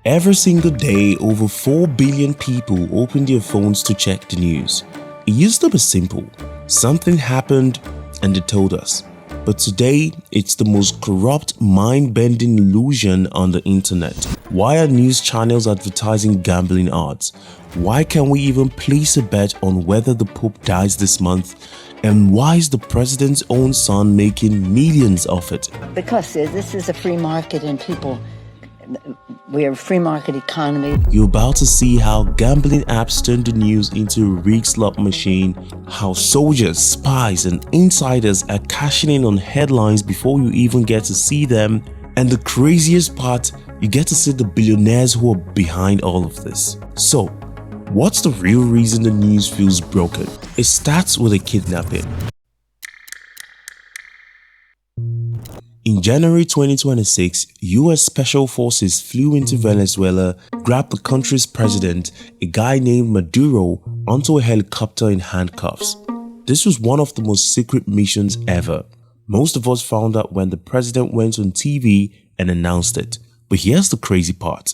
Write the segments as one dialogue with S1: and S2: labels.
S1: Every single day, over 4 billion people open their phones to check the news. It used to be simple. Something happened and they told us. But today, it's the most corrupt, mind-bending illusion on the internet. Why are news channels advertising gambling odds? Why can't we even place a bet on whether the Pope dies this month? And why is the president's own son making millions of it?
S2: Because this is a free market and we're a free market economy.
S1: You're about to see how gambling apps turn the news into a rigged slot machine, how soldiers, spies and insiders are cashing in on headlines before you even get to see them, and the craziest part, you get to see the billionaires who are behind all of this. So, what's the real reason the news feels broken? It starts with a kidnapping. In January 2026, US Special Forces flew into Venezuela, grabbed the country's president, a guy named Maduro, onto a helicopter in handcuffs. This was one of the most secret missions ever. Most of us found out when the president went on TV and announced it. But here's the crazy part.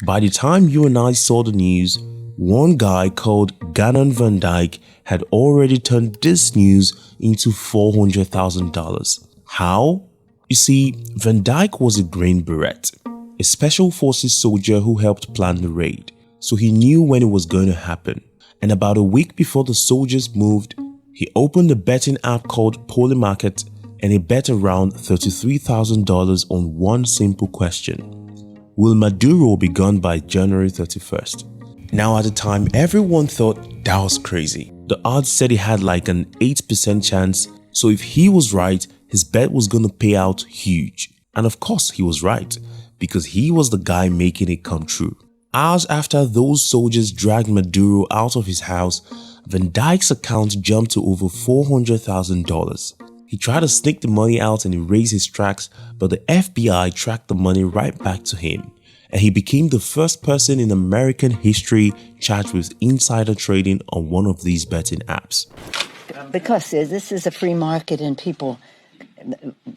S1: By the time you and I saw the news, one guy called KnF&x had already turned this news into $400,000. How? You see, Van Dyke was a Green Beret, a special forces soldier who helped plan the raid, so he knew when it was going to happen. And about a week before the soldiers moved, he opened a betting app called Polymarket and he bet around $33,000 on one simple question: will Maduro be gone by January 31st? Now at the time, everyone thought that was crazy. The odds said he had like an 8% chance, so if he was right, his bet was going to pay out huge. And of course he was right, because he was the guy making it come true. Hours after those soldiers dragged Maduro out of his house, Van Dyke's account jumped to over $400,000. He tried to sneak the money out and erase his tracks, but the FBI tracked the money right back to him. And he became the first person in American history charged with insider trading on one of these betting apps.
S2: Because this is a free market and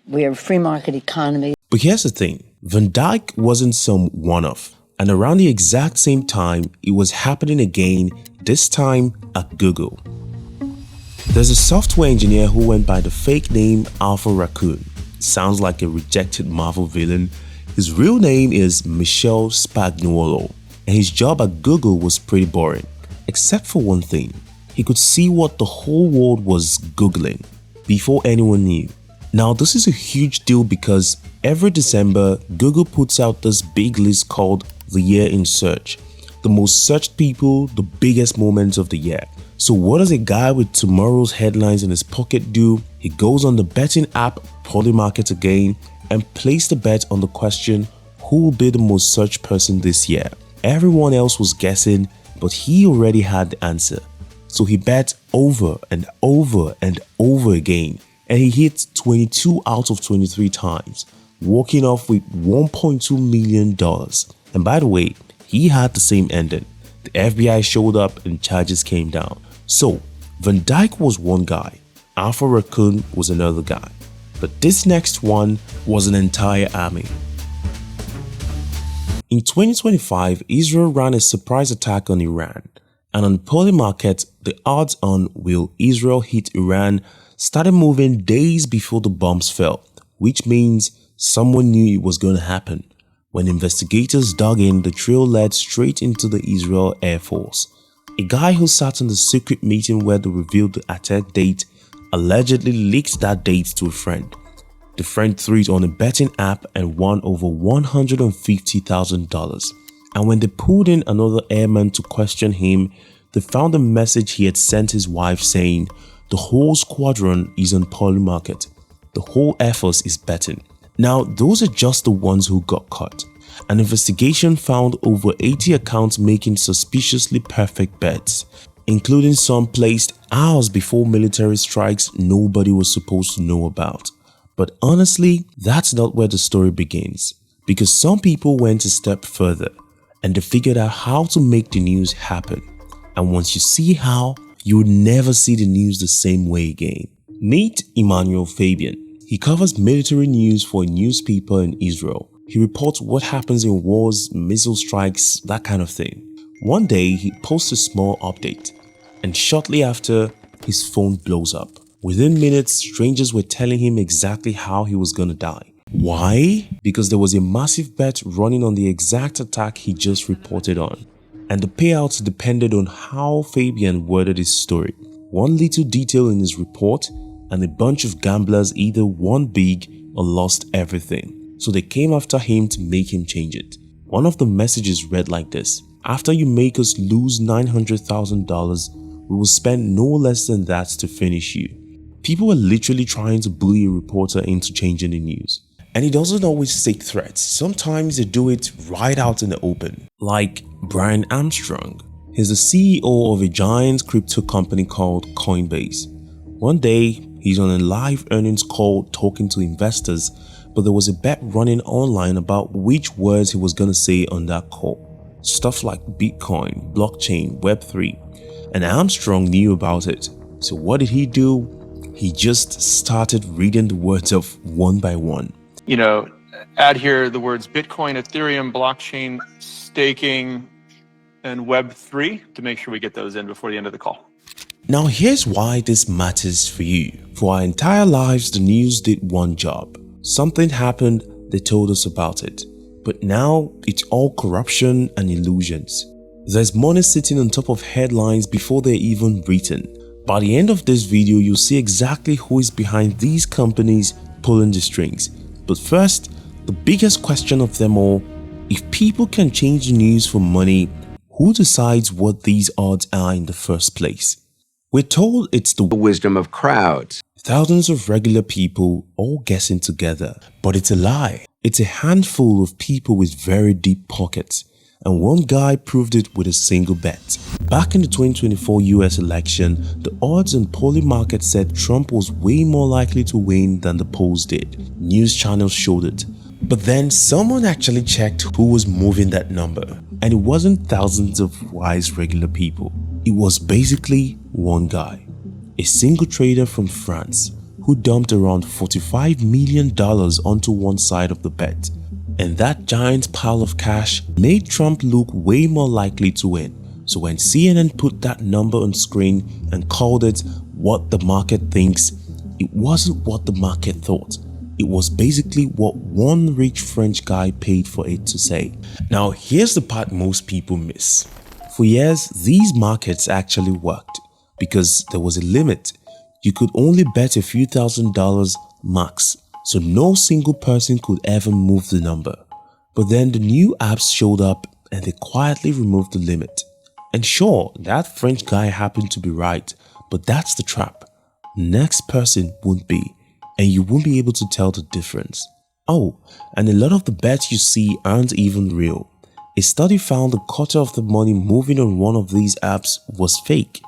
S2: we're a free market economy.
S1: But here's the thing, Van Dyke wasn't some one-off, and around the exact same time, it was happening again, this time at Google. There's a software engineer who went by the fake name Alpha Raccoon. Sounds like a rejected Marvel villain. His real name is Michel Spagnuolo, and his job at Google was pretty boring, except for one thing. He could see what the whole world was Googling before anyone knew. Now this is a huge deal because every December, Google puts out this big list called the Year in Search. The most searched people, the biggest moments of the year. So what does a guy with tomorrow's headlines in his pocket do? He goes on the betting app Polymarket again and placed a bet on the question, who will be the most searched person this year? Everyone else was guessing, but he already had the answer. So he bet over and over and over again, and he hit 22 out of 23 times, walking off with $1.2 million. And by the way, he had the same ending. The FBI showed up and charges came down. So Van Dyke was one guy, Alpha Raccoon was another guy, but this next one was an entire army. In 2025, Israel ran a surprise attack on Iran, and on Polymarket, the odds on will Israel hit Iran started moving days before the bombs fell, which means someone knew it was going to happen. When investigators dug in, the trail led straight into the Israel Air Force. A guy who sat in the secret meeting where they revealed the attack date allegedly leaked that date to a friend. The friend threw it on a betting app and won over $150,000. And when they pulled in another airman to question him, they found a message he had sent his wife saying, "The whole squadron is on Polymarket. The whole Air Force is betting." Now, those are just the ones who got caught. An investigation found over 80 accounts making suspiciously perfect bets, including some placed hours before military strikes nobody was supposed to know about. But honestly, that's not where the story begins, because some people went a step further and they figured out how to make the news happen. And once you see how, you will never see the news the same way again. Meet Emmanuel Fabian. He covers military news for a newspaper in Israel. He reports what happens in wars, missile strikes, that kind of thing. One day, he posts a small update, and shortly after, his phone blows up. Within minutes, strangers were telling him exactly how he was gonna die. Why? Because there was a massive bet running on the exact attack he just reported on, and the payouts depended on how Fabian worded his story. One little detail in his report, and a bunch of gamblers either won big or lost everything. So they came after him to make him change it. One of the messages read like this: "After you make us lose $900,000, we will spend no less than that to finish you." People were literally trying to bully a reporter into changing the news. And it doesn't always take threats. Sometimes they do it right out in the open. Like Brian Armstrong. He's the CEO of a giant crypto company called Coinbase. One day, he's on a live earnings call talking to investors, but there was a bet running online about which words he was going to say on that call. Stuff like Bitcoin, blockchain, Web3. And Armstrong knew about it. So what did he do? He just started reading the words off one by one.
S3: Add here the words Bitcoin, Ethereum, blockchain, staking, and Web3 to make sure we get those in before the end of the call.
S1: Now here's why this matters for you. For our entire lives, the news did one job. Something happened, they told us about it. But now it's all corruption and illusions. There's money sitting on top of headlines before they're even written. By the end of this video, you'll see exactly who is behind these companies pulling the strings. But first, the biggest question of them all: if people can change the news for money, who decides what these odds are in the first place? We're told it's the
S4: wisdom of crowds.
S1: Thousands of regular people all guessing together. But it's a lie. It's a handful of people with very deep pockets. And one guy proved it with a single bet. Back in the 2024 US election, the odds on Polymarket said Trump was way more likely to win than the polls did. News channels showed it. But then someone actually checked who was moving that number. And it wasn't thousands of wise regular people. It was basically one guy. A single trader from France who dumped around $45 million onto one side of the bet. And that giant pile of cash made Trump look way more likely to win. So when CNN put that number on screen and called it what the market thinks, it wasn't what the market thought. It was basically what one rich French guy paid for it to say. Now here's the part most people miss. For years, these markets actually worked because there was a limit. You could only bet a few $1,000s max. So no single person could ever move the number. But then the new apps showed up and they quietly removed the limit. And sure, that French guy happened to be right, but that's the trap. Next person won't be, and you won't be able to tell the difference. Oh, and a lot of the bets you see aren't even real. A study found a quarter of the money moving on one of these apps was fake.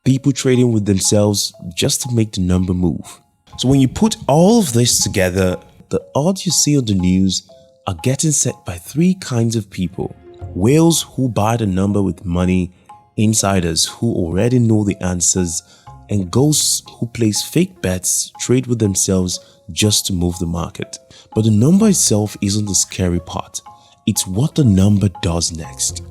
S1: People trading with themselves just to make the number move. So when you put all of this together, the odds you see on the news are getting set by three kinds of people. Whales who buy the number with money, insiders who already know the answers, and ghosts who place fake bets, trade with themselves just to move the market. But the number itself isn't the scary part. It's what the number does next.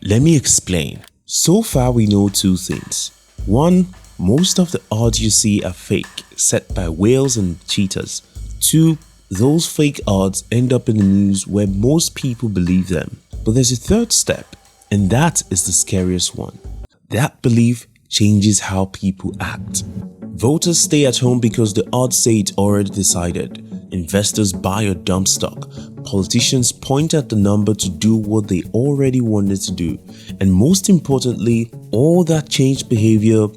S1: Let me explain. So far we know two things. One, most of the odds you see are fake, set by whales and cheaters. Two, those fake odds end up in the news where most people believe them. But there's a third step, and that is the scariest one. That belief changes how people act. Voters stay at home because the odds say it's already decided. Investors buy or dump stock. Politicians point at the number to do what they already wanted to do. And most importantly, all that changed behavior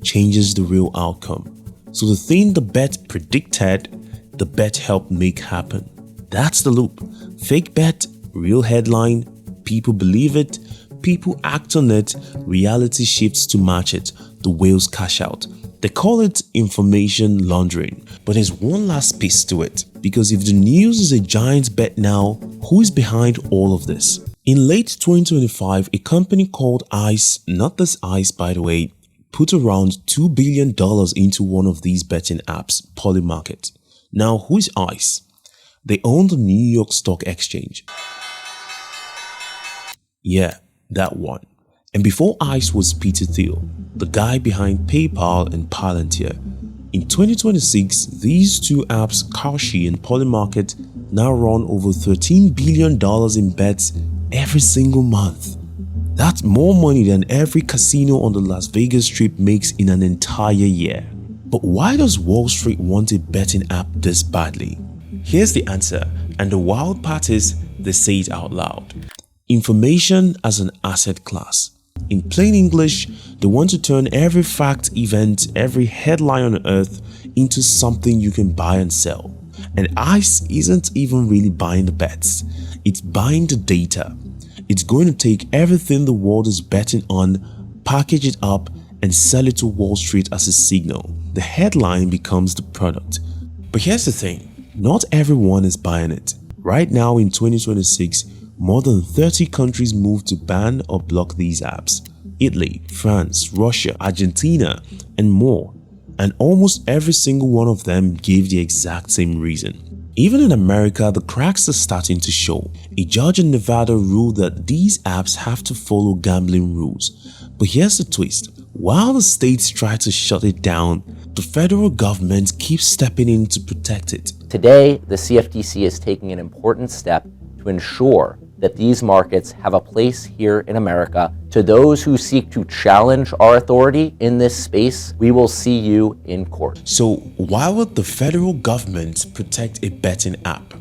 S1: changes the real outcome. So the thing the bet predicted, the bet helped make happen. That's the loop. Fake bet, real headline, people believe it, people act on it, reality shifts to match it, the whales cash out. They call it information laundering. But there's one last piece to it, because if the news is a giant bet now, who is behind all of this? In late 2025, a company called ICE, not this ICE by the way, put around $2 billion into one of these betting apps, Polymarket. Now, who is ICE? They own the New York Stock Exchange. Yeah, that one. And before ICE was Peter Thiel, the guy behind PayPal and Palantir. In 2026, these two apps, Kalshi and Polymarket, now run over $13 billion in bets every single month. That's more money than every casino on the Las Vegas Strip makes in an entire year. But why does Wall Street want a betting app this badly? Here's the answer, and the wild part is they say it out loud. Information as an asset class. In plain English, they want to turn every fact, event, every headline on earth into something you can buy and sell. And ICE isn't even really buying the bets, it's buying the data. It's going to take everything the world is betting on, package it up, and sell it to Wall Street as a signal. The headline becomes the product. But here's the thing, not everyone is buying it. Right now in 2026, more than 30 countries moved to ban or block these apps. Italy, France, Russia, Argentina, and more. And almost every single one of them gave the exact same reason. Even in America, the cracks are starting to show. A judge in Nevada ruled that these apps have to follow gambling rules. But here's the twist. While the states try to shut it down, the federal government keeps stepping in to protect it.
S4: Today, the CFTC is taking an important step to ensure that these markets have a place here in America. To those who seek to challenge our authority in this space, we will see you in court.
S1: So why would the federal government protect a betting app?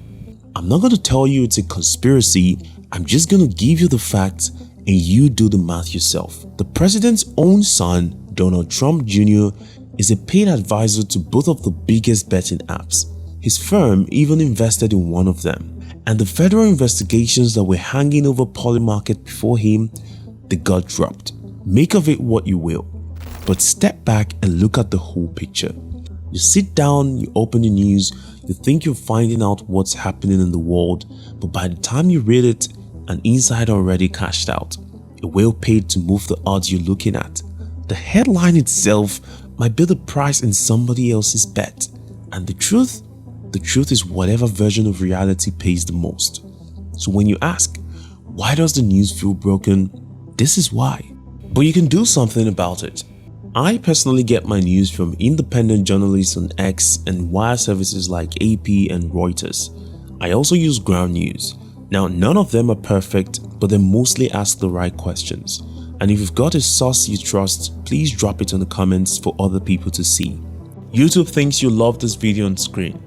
S1: I'm not going to tell you it's a conspiracy, I'm just going to give you the facts and you do the math yourself. The president's own son, Donald Trump Jr., is a paid advisor to both of the biggest betting apps. His firm even invested in one of them. And the federal investigations that were hanging over Polymarket before him, they got dropped. Make of it what you will. But step back and look at the whole picture. You sit down, you open the news, you think you're finding out what's happening in the world, but by the time you read it, an insider already cashed out. A whale paid to move the odds you're looking at. The headline itself might be the price in somebody else's bet. And the truth is whatever version of reality pays the most. So when you ask, why does the news feel broken? This is why. But you can do something about it. I personally get my news from independent journalists on X and wire services like AP and Reuters. I also use Ground News. Now, none of them are perfect, but they mostly ask the right questions. And if you've got a source you trust, please drop it in the comments for other people to see. YouTube thinks you love this video on screen.